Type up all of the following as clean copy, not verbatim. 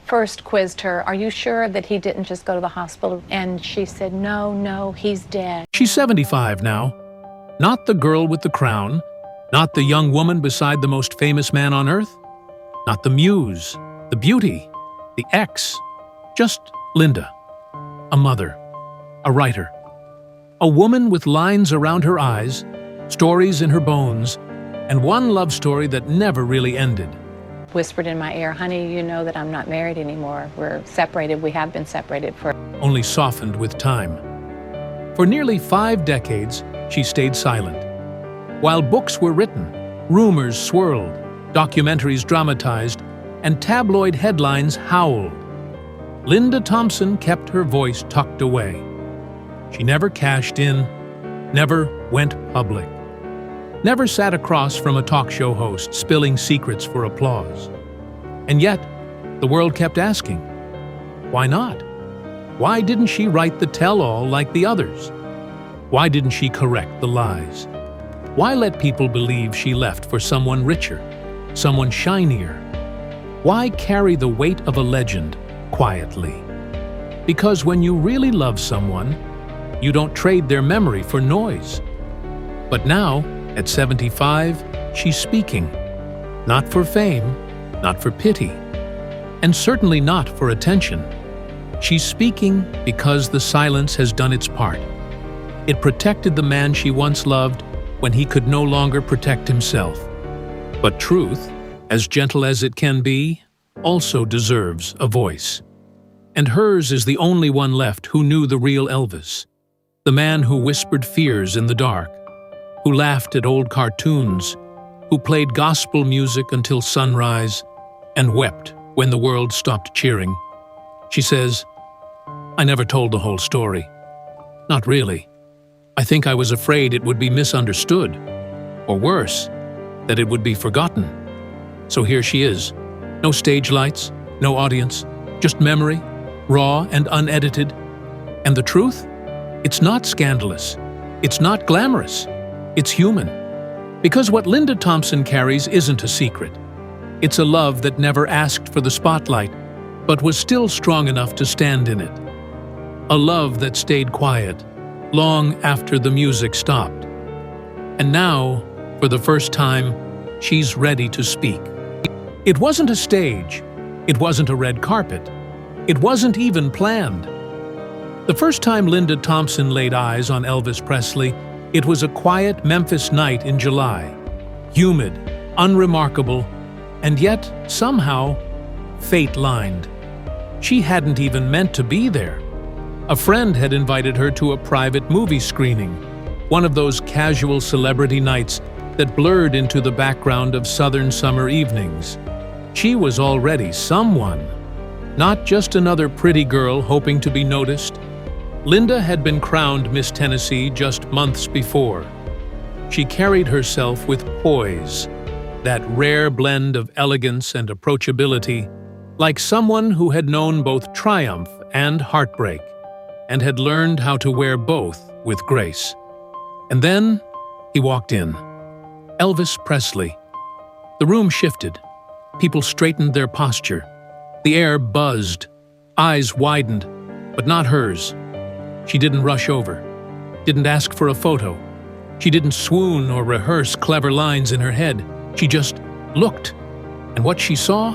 first quizzed her, "Are you sure that he didn't just go to the hospital?" And she said, "No, he's dead." She's 75 now. Not the girl with the crown, not the young woman beside the most famous man on earth, not the muse, the beauty, the ex, just Linda, a mother, a writer, a woman with lines around her eyes, stories in her bones, and one love story that never really ended. Whispered in my ear, "Honey, you know that I'm not married anymore. We're separated. We have been separated for..." Only softened with time. For nearly 5 decades, she stayed silent. While books were written, rumors swirled, documentaries dramatized, and tabloid headlines howled, Linda Thompson kept her voice tucked away. She never cashed in, never went public, never sat across from a talk show host spilling secrets for applause. And yet, the world kept asking, why not? Why didn't she write the tell-all like the others? Why didn't she correct the lies? Why let people believe she left for someone richer, someone shinier? Why carry the weight of a legend quietly? Because when you really love someone, you don't trade their memory for noise. But now, at 75, she's speaking. Not for fame, not for pity, and certainly not for attention. She's speaking because the silence has done its part. It protected the man she once loved when he could no longer protect himself. But truth, as gentle as it can be, also deserves a voice. And hers is the only one left who knew the real Elvis, the man who whispered fears in the dark, who laughed at old cartoons, who played gospel music until sunrise, and wept when the world stopped cheering. She says, "I never told the whole story. Not really. I think I was afraid it would be misunderstood, or worse, that it would be forgotten." So here she is. No stage lights, no audience, just memory, raw and unedited. And the truth? It's not scandalous. It's not glamorous. It's human. Because what Linda Thompson carries isn't a secret. It's a love that never asked for the spotlight, but was still strong enough to stand in it. A love that stayed quiet, long after the music stopped. And now, for the first time, she's ready to speak. It wasn't a stage. It wasn't a red carpet. It wasn't even planned. The first time Linda Thompson laid eyes on Elvis Presley, it was a quiet Memphis night in July. Humid, unremarkable, and yet, somehow, fate-lined. She hadn't even meant to be there. A friend had invited her to a private movie screening, one of those casual celebrity nights that blurred into the background of southern summer evenings. She was already someone, not just another pretty girl hoping to be noticed. Linda had been crowned Miss Tennessee just months before. She carried herself with poise, that rare blend of elegance and approachability, like someone who had known both triumph and heartbreak, and had learned how to wear both with grace. And then he walked in. Elvis Presley. The room shifted. People straightened their posture. The air buzzed. Eyes widened, but not hers. She didn't rush over. Didn't ask for a photo. She didn't swoon or rehearse clever lines in her head. She just looked. And what she saw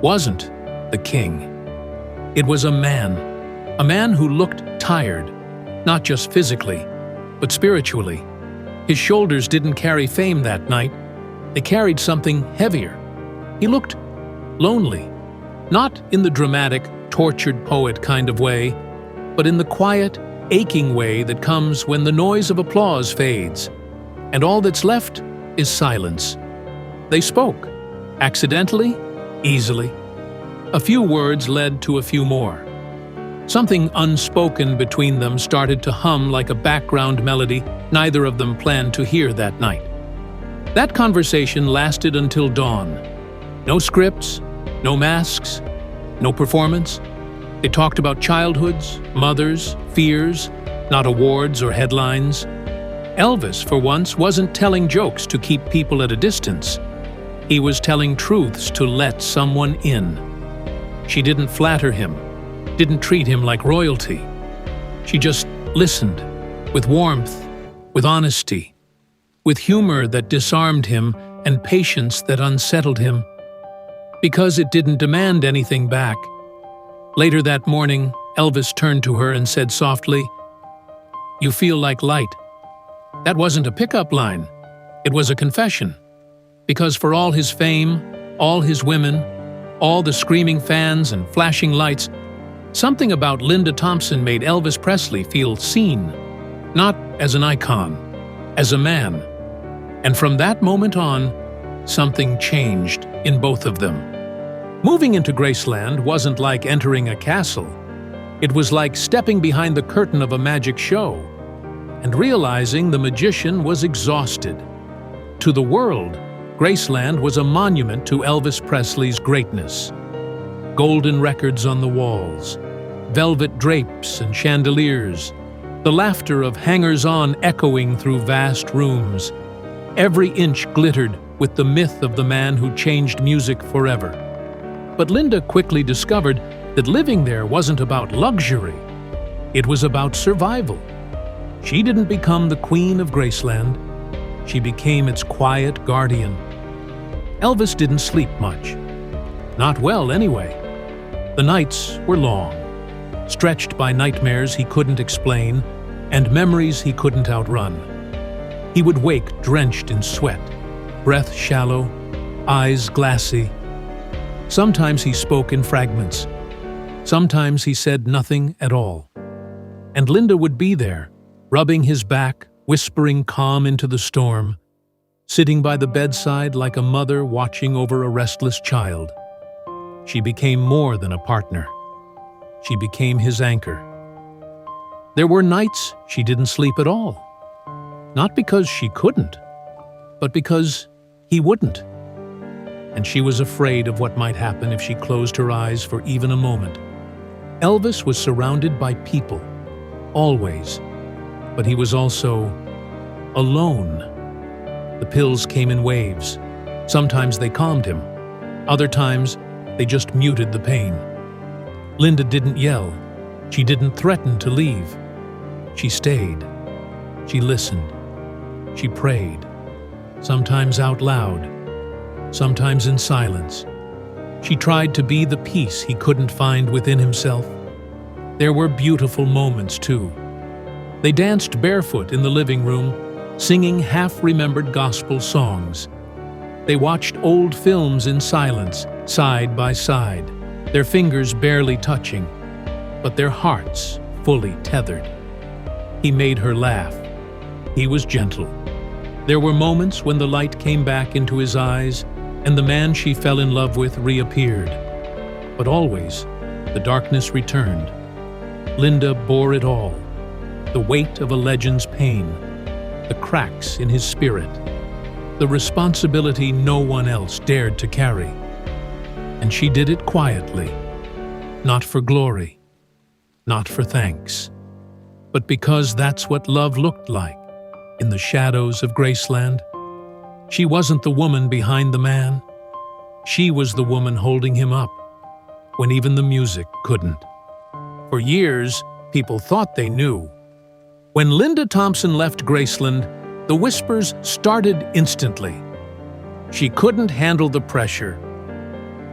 wasn't the king. It was a man who looked tired, not just physically, but spiritually. His shoulders didn't carry fame that night. They carried something heavier. He looked lonely, not in the dramatic, tortured poet kind of way, but in the quiet, aching way that comes when the noise of applause fades, and all that's left is silence. They spoke, accidentally, easily. A few words led to a few more. Something unspoken between them started to hum like a background melody neither of them planned to hear that night. That conversation lasted until dawn. No scripts, no masks, no performance. They talked about childhoods, mothers, fears, not awards or headlines. Elvis, for once, wasn't telling jokes to keep people at a distance. He was telling truths to let someone in. She didn't flatter him, didn't treat him like royalty. She just listened, with warmth, with honesty, with humor that disarmed him and patience that unsettled him, because it didn't demand anything back. Later that morning, Elvis turned to her and said softly, "You feel like light." That wasn't a pickup line. It was a confession. Because for all his fame, all his women, all the screaming fans and flashing lights, something about Linda Thompson made Elvis Presley feel seen, not as an icon, as a man. And from that moment on, something changed in both of them. Moving into Graceland wasn't like entering a castle. It was like stepping behind the curtain of a magic show and realizing the magician was exhausted. To the world, Graceland was a monument to Elvis Presley's greatness. Golden records on the walls, velvet drapes and chandeliers, the laughter of hangers-on echoing through vast rooms. Every inch glittered with the myth of the man who changed music forever. But Linda quickly discovered that living there wasn't about luxury. It was about survival. She didn't become the queen of Graceland. She became its quiet guardian. Elvis didn't sleep much. Not well, anyway. The nights were long, stretched by nightmares he couldn't explain and memories he couldn't outrun. He would wake drenched in sweat, breath shallow, eyes glassy. Sometimes he spoke in fragments. Sometimes he said nothing at all. And Linda would be there, rubbing his back, whispering calm into the storm, sitting by the bedside like a mother watching over a restless child. She became more than a partner. She became his anchor. There were nights she didn't sleep at all. Not because she couldn't, but because he wouldn't. And she was afraid of what might happen if she closed her eyes for even a moment. Elvis was surrounded by people, always, but he was also alone. The pills came in waves. Sometimes they calmed him. Other times, they just muted the pain. Linda didn't yell. She didn't threaten to leave. She stayed. She listened. She prayed. Sometimes out loud. Sometimes in silence. She tried to be the peace he couldn't find within himself. There were beautiful moments, too. They danced barefoot in the living room, singing half-remembered gospel songs. They watched old films in silence, side by side, their fingers barely touching, but their hearts fully tethered. He made her laugh. He was gentle. There were moments when the light came back into his eyes and the man she fell in love with reappeared. But always, the darkness returned. Linda bore it all, the weight of a legend's pain, the cracks in his spirit, the responsibility no one else dared to carry. And she did it quietly, not for glory, not for thanks, but because that's what love looked like in the shadows of Graceland. She wasn't the woman behind the man. She was the woman holding him up when even the music couldn't. For years, people thought they knew. When Linda Thompson left Graceland, the whispers started instantly. She couldn't handle the pressure.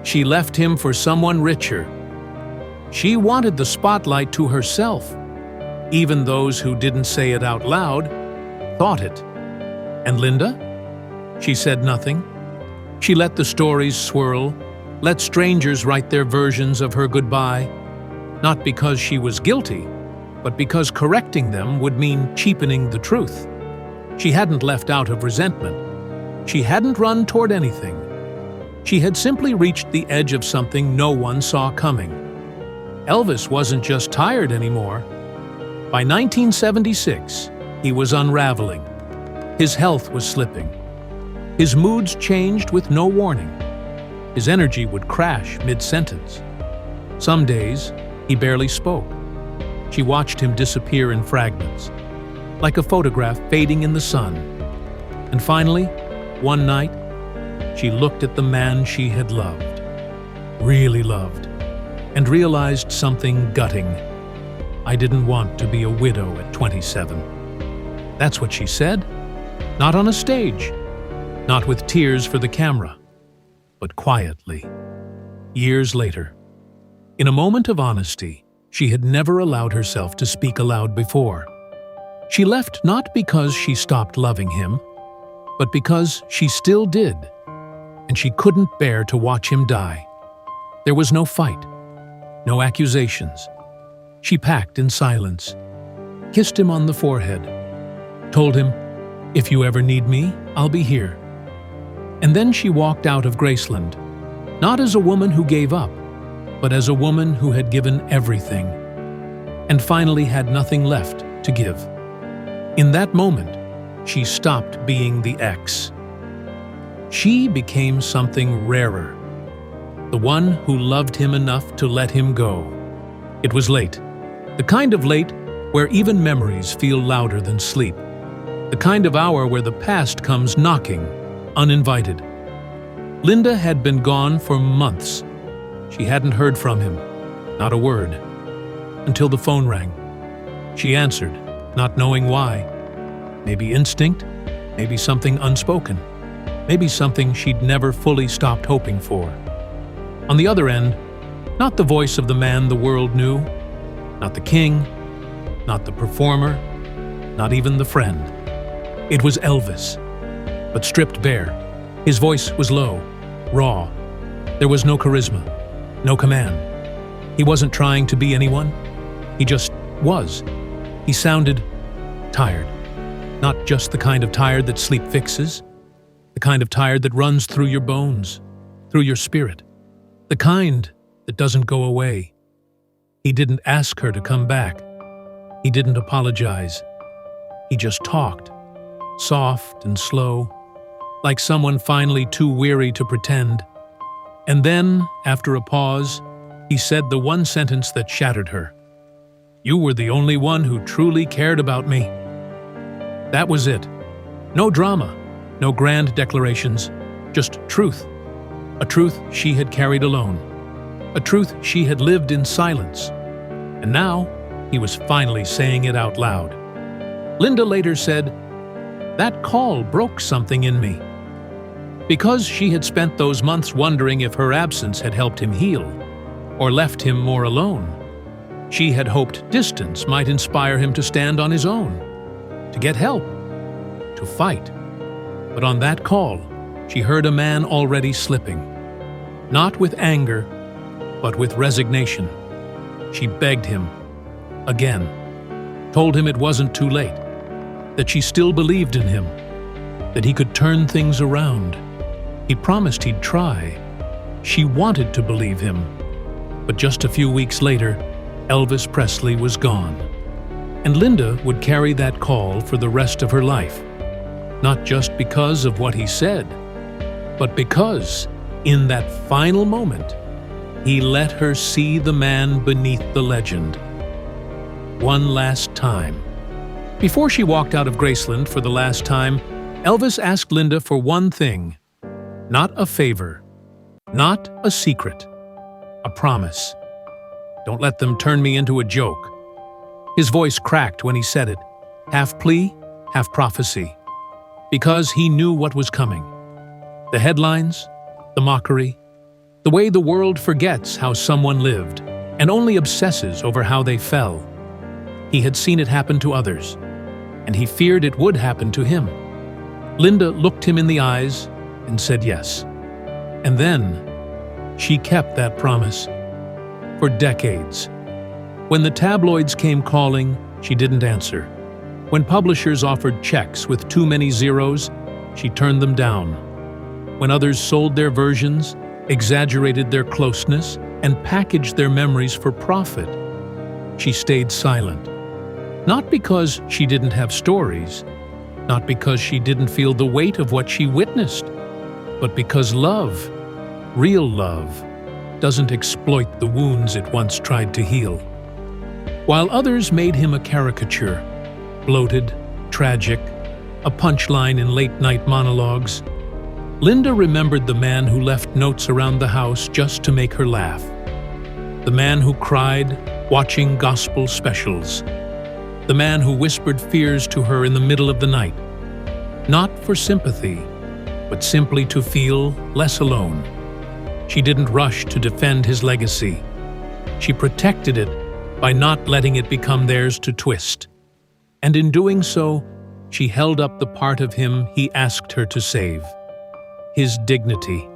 She left him for someone richer. She wanted the spotlight to herself. Even those who didn't say it out loud thought it. And Linda? She said nothing. She let the stories swirl, let strangers write their versions of her goodbye, not because she was guilty, but because correcting them would mean cheapening the truth. She hadn't left out of resentment. She hadn't run toward anything. She had simply reached the edge of something no one saw coming. Elvis wasn't just tired anymore. By 1976, he was unraveling. His health was slipping. His moods changed with no warning. His energy would crash mid-sentence. Some days, he barely spoke. She watched him disappear in fragments, like a photograph fading in the sun. And finally, one night, she looked at the man she had loved, really loved, and realized something gutting. I didn't want to be a widow at 27. That's what she said. Not on a stage, not with tears for the camera, but quietly. Years later, in a moment of honesty, she had never allowed herself to speak aloud before. She left not because she stopped loving him, but because she still did, and she couldn't bear to watch him die. There was no fight, no accusations. She packed in silence, kissed him on the forehead, told him, "If you ever need me, I'll be here." And then she walked out of Graceland, not as a woman who gave up, but as a woman who had given everything, and finally had nothing left to give. In that moment, she stopped being the ex. She became something rarer, the one who loved him enough to let him go. It was late, the kind of late where even memories feel louder than sleep, the kind of hour where the past comes knocking, uninvited. Linda had been gone for months. She hadn't heard from him, not a word, until the phone rang. She answered, not knowing why. Maybe instinct, maybe something unspoken, maybe something she'd never fully stopped hoping for. On the other end, not the voice of the man the world knew, not the king, not the performer, not even the friend. It was Elvis, but stripped bare. His voice was low, raw. There was no charisma, no command. He wasn't trying to be anyone. He just was. He sounded tired. Not just the kind of tired that sleep fixes, the kind of tired that runs through your bones, through your spirit, the kind that doesn't go away. He didn't ask her to come back. He didn't apologize. He just talked, soft and slow, like someone finally too weary to pretend. And then, after a pause, he said the one sentence that shattered her. "You were the only one who truly cared about me." That was it. No drama, no grand declarations, just truth. A truth she had carried alone. A truth she had lived in silence. And now, he was finally saying it out loud. Linda later said, "That call broke something in me." Because she had spent those months wondering if her absence had helped him heal, or left him more alone. She had hoped distance might inspire him to stand on his own, to get help, to fight. But on that call, she heard a man already slipping. Not with anger, but with resignation. She begged him, again, told him it wasn't too late, that she still believed in him, that he could turn things around. He promised he'd try. She wanted to believe him. But just a few weeks later, Elvis Presley was gone. And Linda would carry that call for the rest of her life. Not just because of what he said, but because, in that final moment, he let her see the man beneath the legend. One last time. Before she walked out of Graceland for the last time, Elvis asked Linda for one thing. Not a favor, not a secret, a promise. "Don't let them turn me into a joke." His voice cracked when he said it, half plea, half prophecy, because he knew what was coming. The headlines, the mockery, the way the world forgets how someone lived and only obsesses over how they fell. He had seen it happen to others, and he feared it would happen to him. Linda looked him in the eyes and said yes. And then, she kept that promise. For decades. When the tabloids came calling, she didn't answer. When publishers offered checks with too many zeros, she turned them down. When others sold their versions, exaggerated their closeness, and packaged their memories for profit, she stayed silent. Not because she didn't have stories, not because she didn't feel the weight of what she witnessed, but because love, real love, doesn't exploit the wounds it once tried to heal. While others made him a caricature, bloated, tragic, a punchline in late-night monologues, Linda remembered the man who left notes around the house just to make her laugh. The man who cried watching gospel specials. The man who whispered fears to her in the middle of the night. Not for sympathy, but simply to feel less alone. She didn't rush to defend his legacy. She protected it by not letting it become theirs to twist. And in doing so, she held up the part of him he asked her to save. His dignity.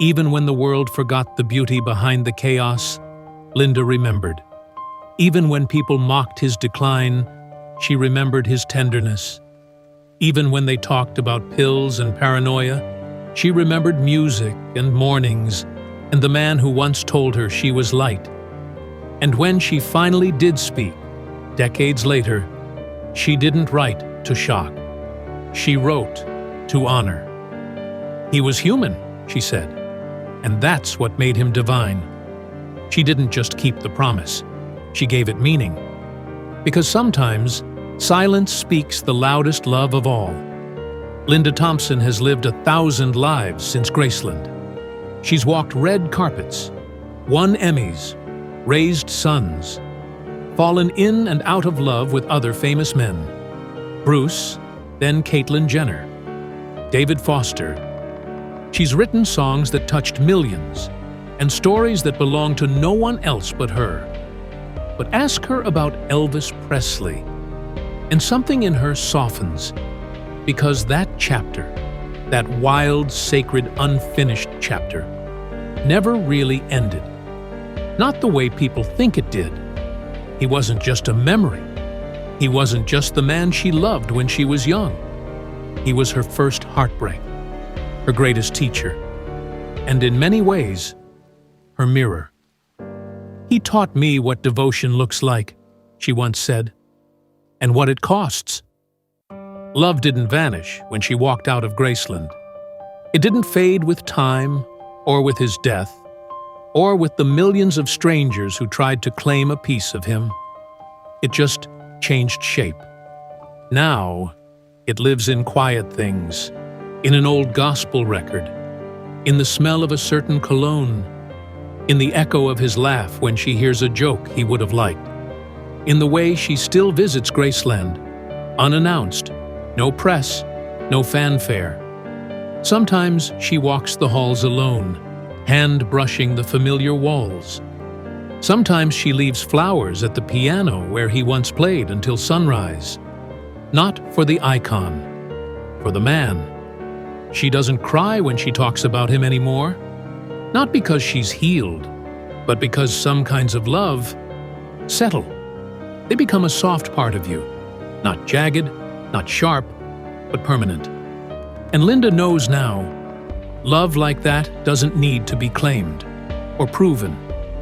Even when the world forgot the beauty behind the chaos, Linda remembered. Even when people mocked his decline, she remembered his tenderness. Even when they talked about pills and paranoia, she remembered music and mornings and the man who once told her she was light. And when she finally did speak, decades later, she didn't write to shock. She wrote to honor. He was human, she said, and that's what made him divine. She didn't just keep the promise, she gave it meaning. Because sometimes, silence speaks the loudest love of all. Linda Thompson has lived 1,000 lives since Graceland. She's walked red carpets, won Emmys, raised sons, fallen in and out of love with other famous men. Bruce, then Caitlyn Jenner, David Foster. She's written songs that touched millions and stories that belong to no one else but her. But ask her about Elvis Presley, and something in her softens, because that chapter, that wild, sacred, unfinished chapter, never really ended. Not the way people think it did. He wasn't just a memory. He wasn't just the man she loved when she was young. He was her first heartbreak, her greatest teacher, and in many ways, her mirror. He taught me what devotion looks like, she once said, and what it costs. Love didn't vanish when she walked out of Graceland. It didn't fade with time, or with his death, or with the millions of strangers who tried to claim a piece of him. It just changed shape. Now, it lives in quiet things, in an old gospel record, in the smell of a certain cologne, in the echo of his laugh when she hears a joke he would have liked, in the way she still visits Graceland, unannounced, no press, no fanfare. Sometimes she walks the halls alone, hand brushing the familiar walls. Sometimes she leaves flowers at the piano where he once played until sunrise. Not for the icon, for the man. She doesn't cry when she talks about him anymore. Not because she's healed, but because some kinds of love settle. They become a soft part of you, not jagged, not sharp, but permanent. And Linda knows now, love like that doesn't need to be claimed, or proven,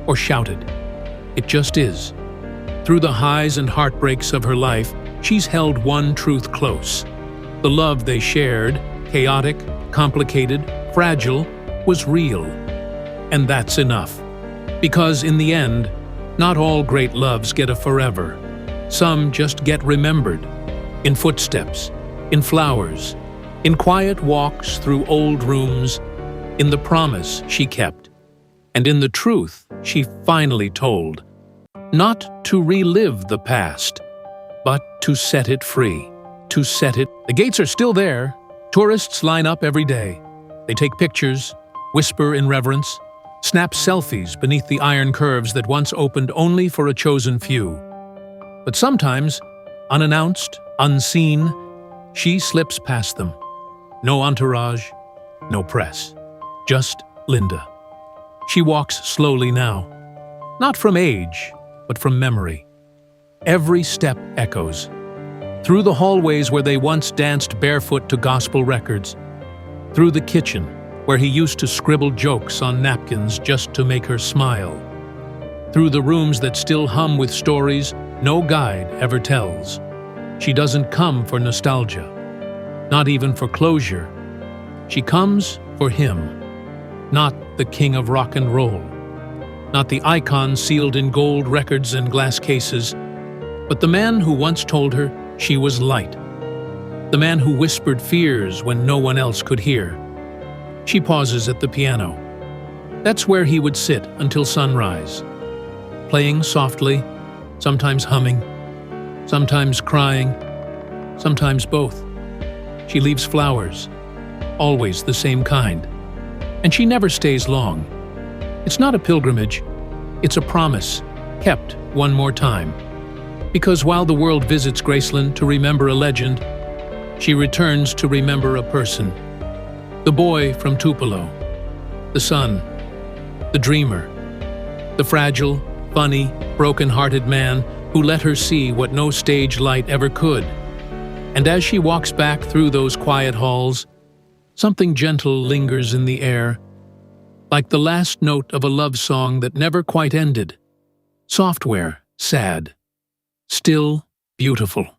or shouted. It just is. Through the highs and heartbreaks of her life, she's held one truth close. The love they shared, chaotic, complicated, fragile, was real. And that's enough. Because in the end, not all great loves get a forever. Some just get remembered. In footsteps, in flowers, in quiet walks through old rooms, in the promise she kept, and in the truth she finally told. Not to relive the past, but to set it free, to set it. The gates are still there. Tourists line up every day. They take pictures, whisper in reverence, snap selfies beneath the iron curves that once opened only for a chosen few. But sometimes, unannounced, unseen, she slips past them. No entourage, no press. Just Linda. She walks slowly now. Not from age, but from memory. Every step echoes. Through the hallways where they once danced barefoot to gospel records. Through the kitchen, where he used to scribble jokes on napkins just to make her smile. Through the rooms that still hum with stories no guide ever tells. She doesn't come for nostalgia, not even for closure. She comes for him, not the king of rock and roll, not the icon sealed in gold records and glass cases, but the man who once told her she was light, the man who whispered fears when no one else could hear. She pauses at the piano. That's where he would sit until sunrise, playing softly, sometimes humming, sometimes crying, sometimes both. She leaves flowers, always the same kind, and she never stays long. It's not a pilgrimage, it's a promise, kept one more time. Because while the world visits Graceland to remember a legend, she returns to remember a person. The boy from Tupelo, the son, the dreamer, the fragile, funny, broken-hearted man who let her see what no stage light ever could. And as she walks back through those quiet halls, something gentle lingers in the air, like the last note of a love song that never quite ended. Software, sad, still beautiful.